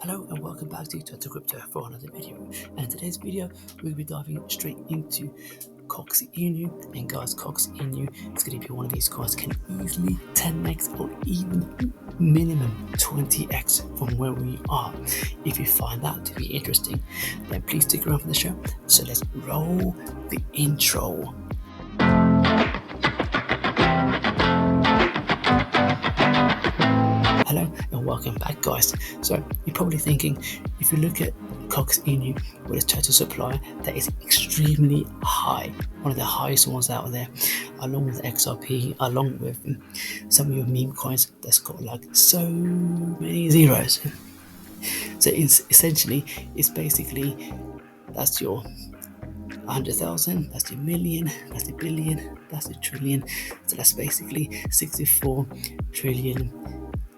Hello and welcome back to Total Crypto for another video. And in today's video, we'll be diving straight into Coq Inu. And guys, Coq Inu is going to be one of these coins can easily 10x or even minimum 20x from where we are. If you find that to be interesting, then please stick around for the show. So let's roll the intro. Hello and welcome back, guys. So you're probably thinking, if you look at Coq Inu with its total supply, that is extremely high, one of the highest ones out there, along with XRP, along with some of your meme coins that's got like so many zeros. So it's essentially, it's basically, that's your 100,000, that's the million, that's the billion, that's the trillion. So that's basically 64 trillion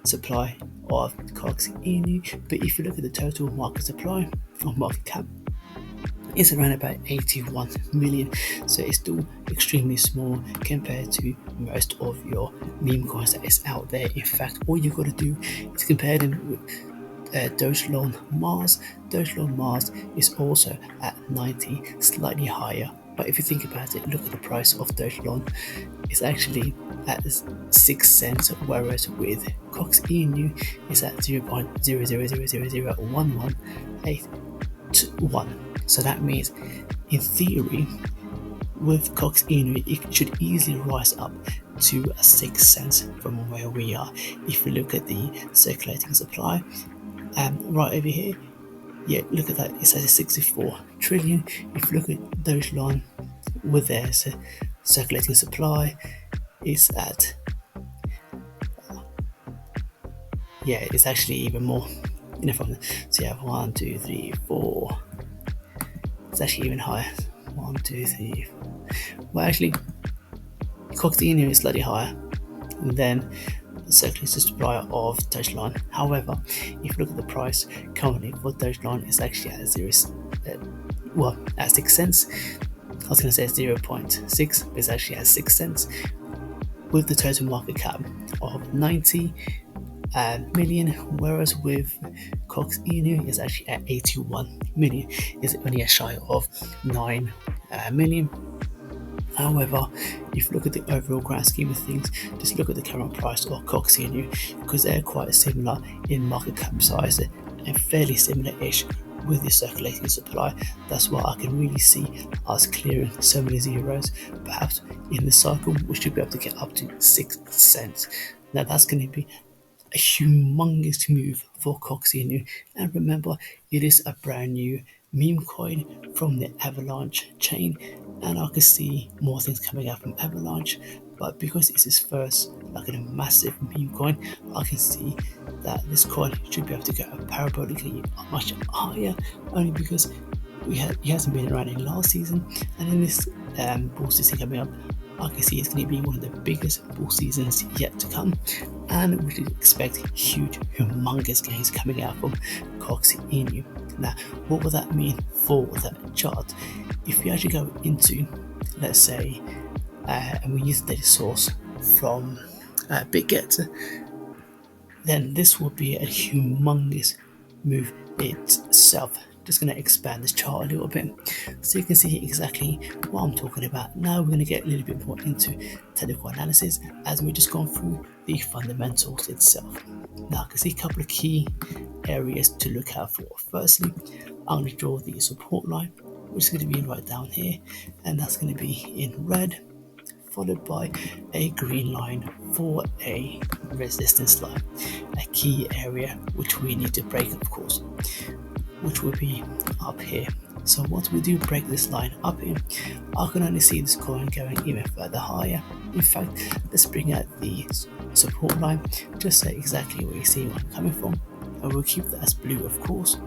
supply of Coq Inu. But if you look at the total market supply or market cap, it's around about 81 million. So it's still extremely small compared to most of your meme coins that is out there. In fact, all you've got to do is compare them with Dogelon Mars. Dogelon Mars is also at 90, slightly higher. But if you think about it, look at the price of Dogelon. It's actually at 6 cents, whereas with Coq Inu is at 0.0001181. So that means, in theory, with Coq Inu, it should easily rise up to 6 cents from where we are. If you look at the circulating supply, right over here, yeah, look at that, it's at 64 trillion. If you look at Dogecoin with their circulating supply, it's at, yeah, it's actually even more. So you have 1, 2, 3, 4. It's actually even higher. 1, 2, 3. Well, actually, Coq Inu is slightly higher than the circulating supply of Dogecoin. However, if you look at the price currently for Dogecoin, it's actually at at 6 cents. I was going to say 0.6, but it's actually at 6 cents, with the total market cap of 90 million, whereas with Coq Inu is actually at 81 million. It's only a shy of 9 million. However, if you look at the overall grand scheme of things, just look at the current price of Coq Inu, because they're quite similar in market cap size and fairly similar-ish with the circulating supply. That's why I can really see us clearing so many zeros. Perhaps in the cycle we should be able to get up to 6 cents. Now that's going to be a humongous move for Coq Inu, and remember, it is a brand new meme coin from the Avalanche chain, and I can see more things coming out from Avalanche, but because it's his first like a massive meme coin, I can see that this coin should be able to go parabolically much higher, only because he hasn't been around in last season, and in this bull season coming up, I can see it's going to be one of the biggest bull seasons yet to come, and we should expect huge, humongous gains coming out from Coq Inu. Now, what will that mean for that chart? If we actually go into, let's say, and we use the data source from BitGet, then this will be a humongous move itself. Just going to expand this chart a little bit so you can see exactly what I'm talking about. Now we're going to get a little bit more into technical analysis as we've just gone through the fundamentals itself. Now I can see a couple of key areas to look out for. Firstly, I'm going to draw the support line, which is going to be right down here, and that's going to be in red, followed by a green line for a resistance line, a key area which we need to break, of course, which will be up here. So once we do break this line up here, I can only see this coin going even further higher. In fact, let's bring out the support line just so exactly where you see where I'm coming from, and we'll keep that as blue, of course.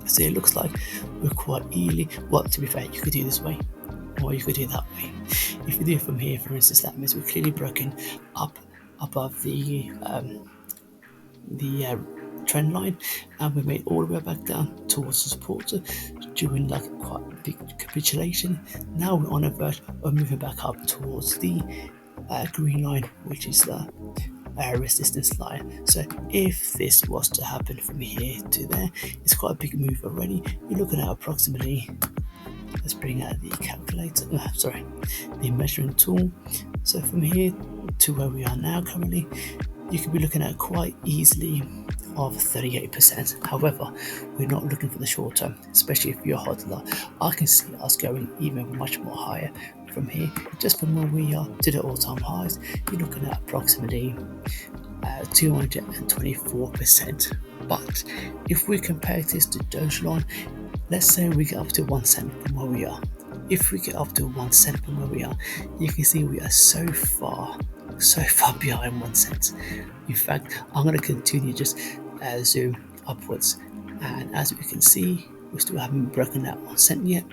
So it looks like we're quite easily, well, to be fair, you could do this way or you could do it that way. If you do it from here, for instance, that means we're clearly broken up above the trend line, and we made all the way back down towards the support during like quite a big capitulation. Now we're on a verge of moving back up towards the green line, which is resistance line. So if this was to happen from here to there, it's quite a big move already. You're looking at approximately, let's bring out the calculator, the measuring tool. So from here to where we are now currently, you could be looking at quite easily of 38%. However, we're not looking for the short term, especially if you're a hodler. I can see us going even much more higher from here. Just from where we are to the all-time highs, you're looking at approximately 224%. But if we compare this to Dogecoin, let's say we get up to 1 cent from where we are. If we get up to 1 cent from where we are, you can see we are so far behind 1 cent. In fact, I'm going to continue just zoom upwards, and as we can see, we still haven't broken that 1 cent yet.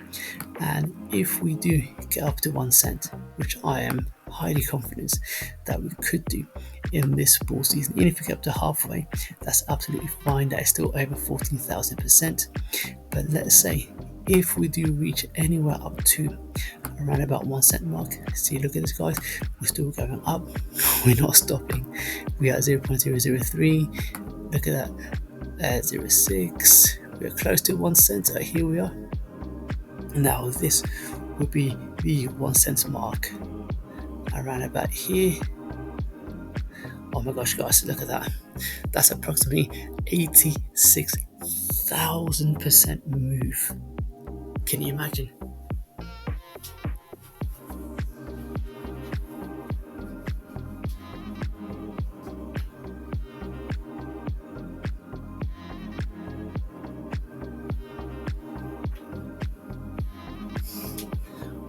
And if we do get up to 1 cent, which I am highly confident that we could do in this bull season, even if we get up to halfway, that's absolutely fine. That is still over 14,000%. But let's say if we do reach anywhere up to around about 1 cent mark, see, look at this, guys, we're still going up. We're not stopping. We are at 0.003. Look at that, 0.6. We're close to 1 cent. Here we are. Now this would be the 1 cent mark around about here. Oh my gosh, guys, look at that. That's approximately 86,000% move. Can you imagine?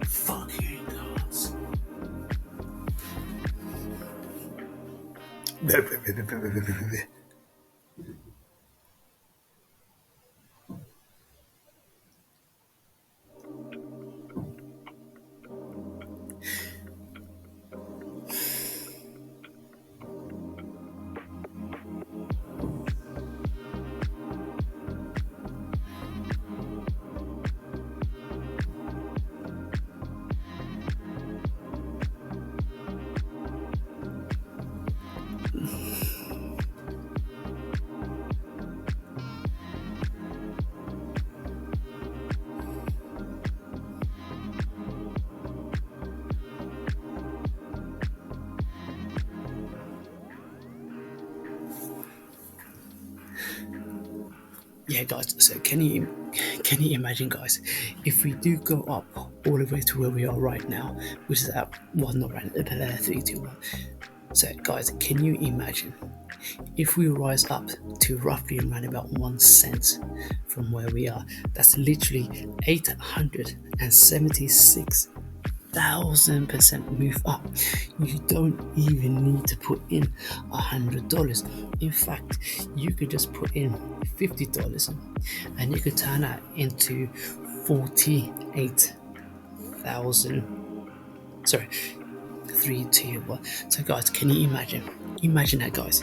Fucking gods. Yeah, guys, so can you imagine, guys, if we do go up all the way to where we are right now, which is at 3, 2, 1. So guys, can you imagine if we rise up to roughly around about 1 cent from where we are? That's literally 876,000% move up. You don't even need to put in $100. In fact, you could just put in $50 and you could turn that into 48,000. Sorry, 3, 2, 1. So guys, can you imagine? Imagine that, guys.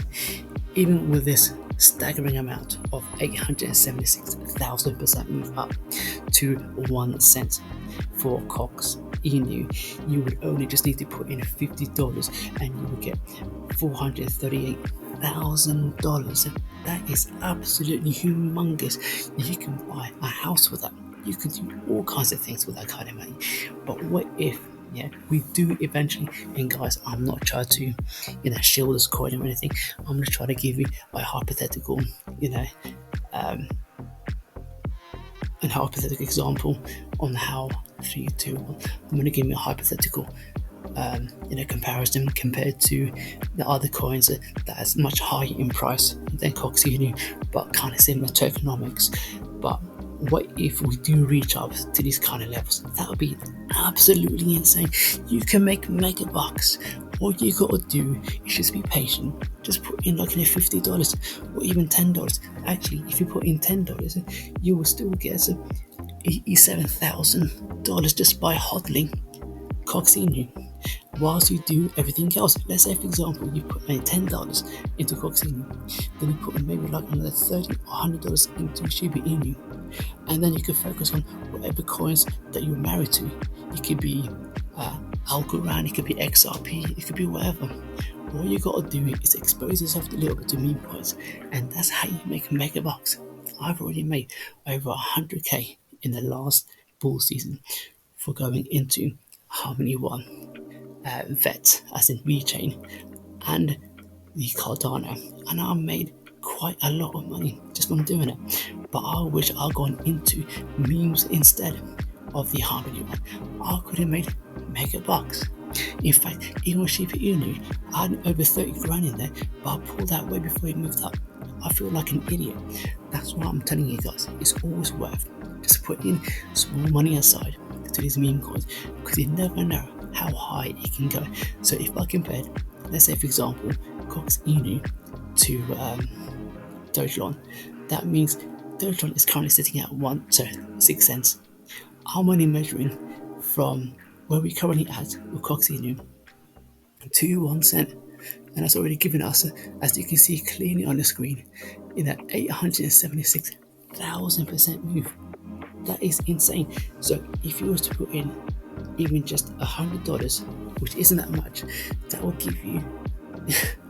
Even with this staggering amount of 876,000% move up to 1 cent for Cox Inu, you would only just need to put in $50 and you would get $438,000. That is absolutely humongous. You can buy a house with that. You can do all kinds of things with that kind of money. But what if, we do eventually, and guys, I'm not trying to, shield this coin or anything. I'm going to try to give you a hypothetical, an hypothetical example on how 3, 2, 1. I'm going to give you a hypothetical comparison compared to the other coins that is much higher in price than Cox Inu, but kind of similar tokenomics. But what if we do reach up to these kind of levels? That would be absolutely insane. You can make mega bucks. All you gotta do is just be patient. Just put in like $50 or even $10. Actually, if you put in $10, you will still get $87,000 just by hodling Cox Inu, whilst you do everything else. Let's say, for example, you put in $10 into Cox Inu, then you put in maybe like another $30 or $100 into Shiba Inu, and then you can focus on whatever coins that you're married to. It could be Algorand, it could be XRP, it could be whatever. all you gotta do is expose yourself a little bit to meme coins, and that's how you make mega bucks. I've already made over 100k in the last bull season for going into Harmony One, Vet, as in VeChain, and the Cardano, and I made quite a lot of money just from doing it. But I wish I'd gone into memes instead of the Harmony one. I could have made mega bucks. In fact, even with Shiba Inu, I had over 30 grand in there, but I pulled that way before it moved up. I feel like an idiot. That's why I'm telling you guys, it's always worth just putting small money aside to these meme coins, because you never know how high it can go. So if I compared, let's say for example, Coq Inu to Dogecoin, that means Dogecoin is currently sitting at 6 cents. I'm only measuring from where we're currently at with Coq Inu to 1 cent, and that's already given us, as you can see clearly on the screen, in that 876,000% move. That is insane. So if you was to put in even just $100, which isn't that much, that will give you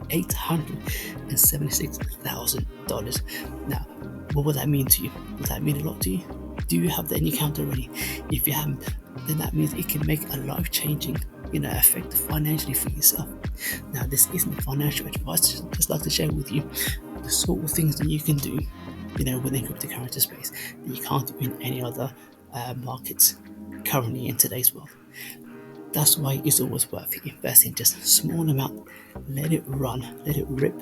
$876,000. Now, what would that mean to you? Would that mean a lot to you? Do you have that in your account already? If you haven't, then that means it can make a life-changing, effect financially for yourself. Now, this isn't financial advice. Just like to share with you the sort of things that you can do, within cryptocurrency space that you can't do in any other markets currently in today's world. That's why it's always worth investing just a small amount. Let it run, let it rip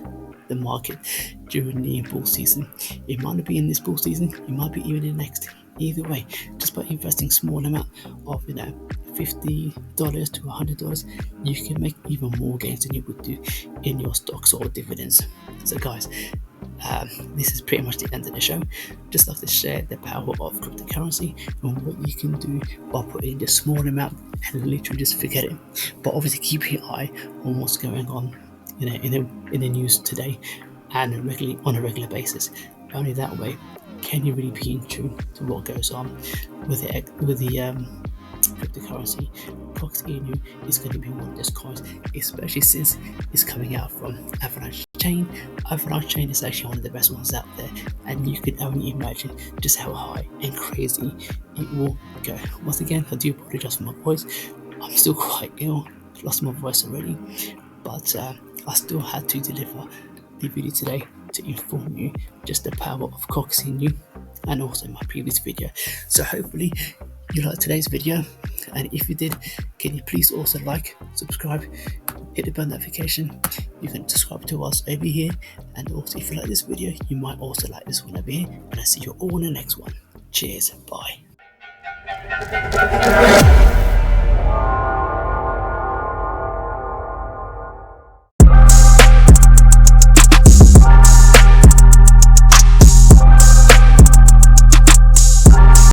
the market during the bull season. It might not be in this bull season, it might be even in the next. Either way, just by investing small amount of $50 to $100, you can make even more gains than you would do in your stocks or dividends. So guys, this is pretty much the end of the show. Just like to share the power of cryptocurrency and what you can do by putting in a small amount and literally just forget it. But obviously keep your eye on what's going on in the news today and on a regular basis. Only that way can you really be in tune to what goes on with the cryptocurrency. Coq Inu is going to be one of those coins, especially since it's coming out from Avalanche Chain. Avalanche Chain is actually one of the best ones out there, and you can only imagine just how high and crazy it will go. Once again, I do apologize for my voice. I'm still quite ill, lost my voice already, but I still had to deliver the video today to inform you just the power of Coq Inu and also my previous video. So hopefully you liked today's video, and if you did, can you please also like, subscribe, hit the bell notification. You can subscribe to us over here, and also if you like this video, you might also like this one over here, and I'll see you all in the next one. Cheers, bye.